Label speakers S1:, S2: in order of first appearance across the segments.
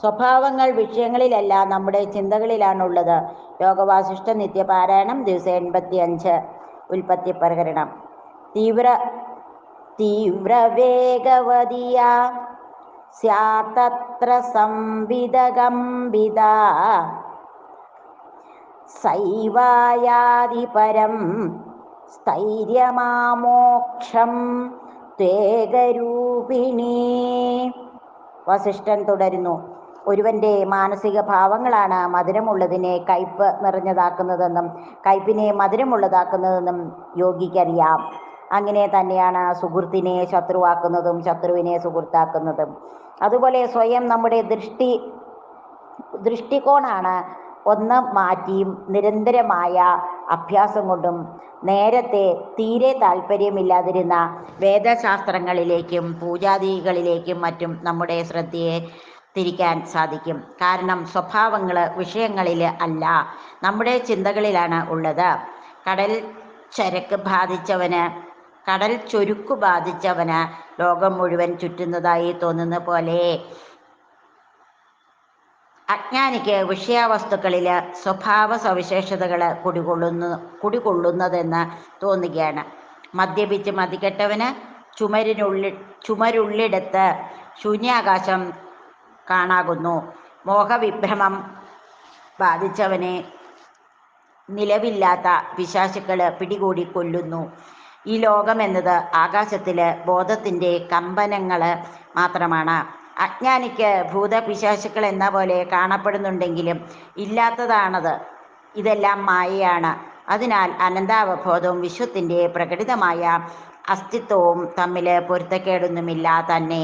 S1: സ്വഭാവങ്ങൾ വിഷയങ്ങളിലല്ല, നമ്മുടെ ചിന്തകളിലാണുള്ളത്. യോഗവാസിഷ്ഠ നിത്യപാരായണം ദിവസം 85. ഉൽപ്പത്തി പ്രകരണം. തീവ്രവേഗവതിയ സ്യാതത്ര സംവിദഗംബിത സൈവായാതി പരം സ്ഥൈര്യമാമോക്ഷം ത്വേകരൂപിണീ. വസിഷ്ഠൻ തുടരുന്നു. ഒരുവന്റെ മാനസിക ഭാവങ്ങളാണ് മധുരമുള്ളതിനെ കയ്പ് നിറഞ്ഞതാക്കുന്നതെന്നും കയ്പിനെ മധുരമുള്ളതാക്കുന്നതെന്നും യോഗിക്കറിയാം. അങ്ങനെ തന്നെയാണ് സുഹൃത്തിനെ ശത്രുവാക്കുന്നതും ശത്രുവിനെ സുഹൃത്താക്കുന്നതും. അതുപോലെ സ്വയം നമ്മുടെ ദൃഷ്ടികോണാണ് ഒന്ന് മാറ്റിയും നിരന്തരമായ അഭ്യാസം കൊണ്ടും നേരത്തെ തീരെ താല്പര്യമില്ലാതിരുന്ന വേദശാസ്ത്രങ്ങളിലേക്കും പൂജാദികളിലേക്കും മറ്റും നമ്മുടെ ശ്രദ്ധയെ തിരിക്കാൻ സാധിക്കും. കാരണം സ്വഭാവങ്ങൾ വിഷയങ്ങളിൽ അല്ല, നമ്മുടെ ചിന്തകളിലാണ് ഉള്ളത്. കടൽ ചൊരുക്കു ബാധിച്ചവന് ലോകം മുഴുവൻ ചുറ്റുന്നതായി തോന്നുന്ന പോലെ അജ്ഞാനിക്ക് വിഷയാവസ്തുക്കളിൽ സ്വഭാവ സവിശേഷതകൾ കുടികൊള്ളുന്നതെന്ന് തോന്നുകയാണ്. മദ്യപിച്ച് മതികെട്ടവന് ചുമരുള്ളിടത്ത് ശൂന്യാകാശം കാണാകുന്നു. മോഹവിഭ്രമം ബാധിച്ചവനെ നിലവില്ലാത്ത പിശാചുക്കൾ പിടികൂടി കൊല്ലുന്നു. ഈ ലോകമെന്നത് ആകാശത്തിലെ ബോധത്തിൻ്റെ കമ്പനങ്ങൾ മാത്രമാണ്. അജ്ഞാനിക്ക് ഭൂതപിശാചുക്കൾ എന്ന പോലെ കാണപ്പെടുന്നുണ്ടെങ്കിലും ഇല്ലാത്തതാണത്. ഇതെല്ലാം മായയാണ്. അതിനാൽ അനന്താവബോധവും വിശ്വത്തിൻ്റെ പ്രകടിതമായ അസ്തിത്വവും തമ്മിൽ പൊരുത്തക്കേടൊന്നുമില്ല തന്നെ.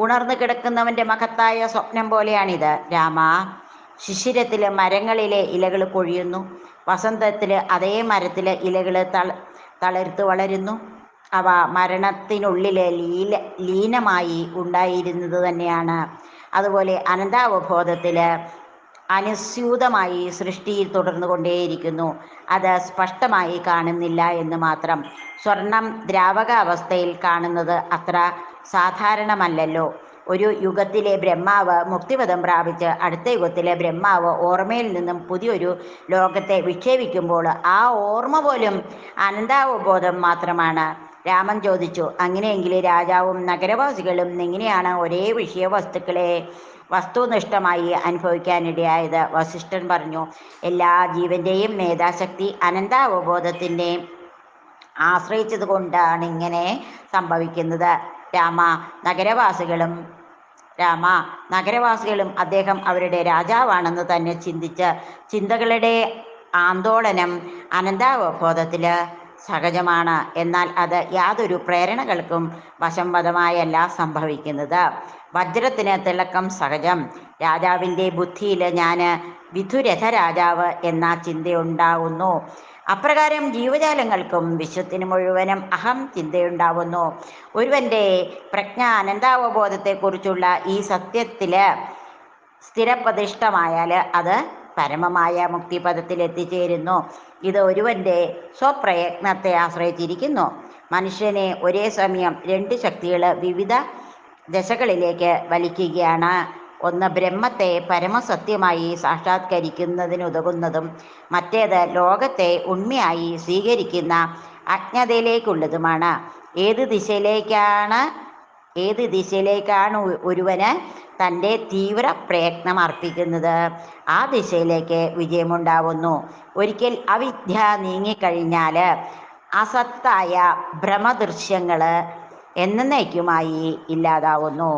S1: ഉണർന്നു കിടക്കുന്നവൻ്റെ മഹത്തായ സ്വപ്നം പോലെയാണിത്. രാമ, ശിശിരത്തിൽ മരങ്ങളിലെ ഇലകൾ കൊഴിയുന്നു. വസന്തത്തിൽ അതേ മരത്തിലെ ഇലകൾ തളിർത്തു വളരുന്നു. അവ മരണത്തിനുള്ളിൽ ലീനമായി ഉണ്ടായിരുന്നത് തന്നെയാണ്. അതുപോലെ അനന്താവബോധത്തിൽ അനുസ്യൂതമായി സൃഷ്ടി തുടർന്നുകൊണ്ടേയിരിക്കുന്നു. അത് സ്പഷ്ടമായി കാണുന്നില്ല എന്ന് മാത്രം. സ്വർണം ദ്രാവകാവസ്ഥയിൽ കാണുന്നത് അത്ര സാധാരണമല്ലല്ലോ. ഒരു യുഗത്തിലെ ബ്രഹ്മാവ് മുക്തിപദം പ്രാപിച്ച് അടുത്ത യുഗത്തിലെ ബ്രഹ്മാവ് ഓർമ്മയിൽ നിന്നും പുതിയൊരു ലോകത്തെ വിക്ഷേപിക്കുമ്പോൾ ആ ഓർമ്മ പോലും അനന്താവബോധം മാത്രമാണ്. രാമൻ ചോദിച്ചു, അങ്ങനെയെങ്കിൽ രാജാവും നഗരവാസികളും എങ്ങനെയാണ് ഒരേ വിഷയവസ്തുക്കളെ വസ്തുനിഷ്ഠമായി അനുഭവിക്കാനിടയായത്? വസിഷ്ഠൻ പറഞ്ഞു, എല്ലാ ജീവന്റെയും മേധാശക്തി അനന്താവബോധത്തിനെ ആശ്രയിച്ചത് കൊണ്ടാണ് ഇങ്ങനെ സംഭവിക്കുന്നത്. രാമ, നഗരവാസികളും അദ്ദേഹം അവരുടെ രാജാവാണെന്ന് തന്നെ ചിന്തിച്ച് ചിന്തകളുടെ ആന്തോളനം അനന്താവബോധത്തിൽ സഹജമാണ്. എന്നാൽ അത് യാതൊരു പ്രേരണകൾക്കും വശംവദമായല്ല സംഭവിക്കുന്നത്. വജ്രത്തിന് തിളക്കം സഹജം. രാജാവിൻ്റെ ബുദ്ധിയിൽ ഞാൻ വിധുരഥ രാജാവ് എന്ന ചിന്തയുണ്ടാവുന്നു. അപ്രകാരം ജീവജാലങ്ങൾക്കും വിശ്വത്തിന് മുഴുവനും അഹം ചിന്തയുണ്ടാവുന്നു. ഒരുവന്റെ പ്രജ്ഞ അനന്താവബോധത്തെക്കുറിച്ചുള്ള ഈ സത്യത്തിൽ സ്ഥിരപ്രതിഷ്ഠമായാൽ അത് പരമമായ മുക്തിപദത്തിൽ എത്തിച്ചേരുന്നു. ഇത് ഒരുവന്റെ സ്വപ്രയത്നത്തെ ആശ്രയിച്ചിരിക്കുന്നു. മനുഷ്യനെ ഒരേ സമയം രണ്ട് ശക്തികൾ വിവിധ ദശകളിലേക്ക് വലിക്കുകയാണ്. ഒന്ന് ബ്രഹ്മത്തെ പരമസത്യമായി സാക്ഷാത്കരിക്കുന്നതിനുതകുന്നതും മറ്റേത് ലോകത്തെ ഉണ്മയായി സ്വീകരിക്കുന്ന അജ്ഞതയിലേക്കുള്ളതുമാണ്. ഏത് ദിശയിലേക്കാണ് ഒരുവന് തൻ്റെ തീവ്ര പ്രയത്നം അർപ്പിക്കുന്നത്, ആ ദിശയിലേക്ക് വിജയമുണ്ടാവുന്നു. ഒരിക്കൽ അവിദ്യ നീങ്ങിക്കഴിഞ്ഞാൽ അസത്തായ ഭ്രമദൃശ്യങ്ങൾ എന്നേക്കുമായി ഇല്ലാതാവുന്നു.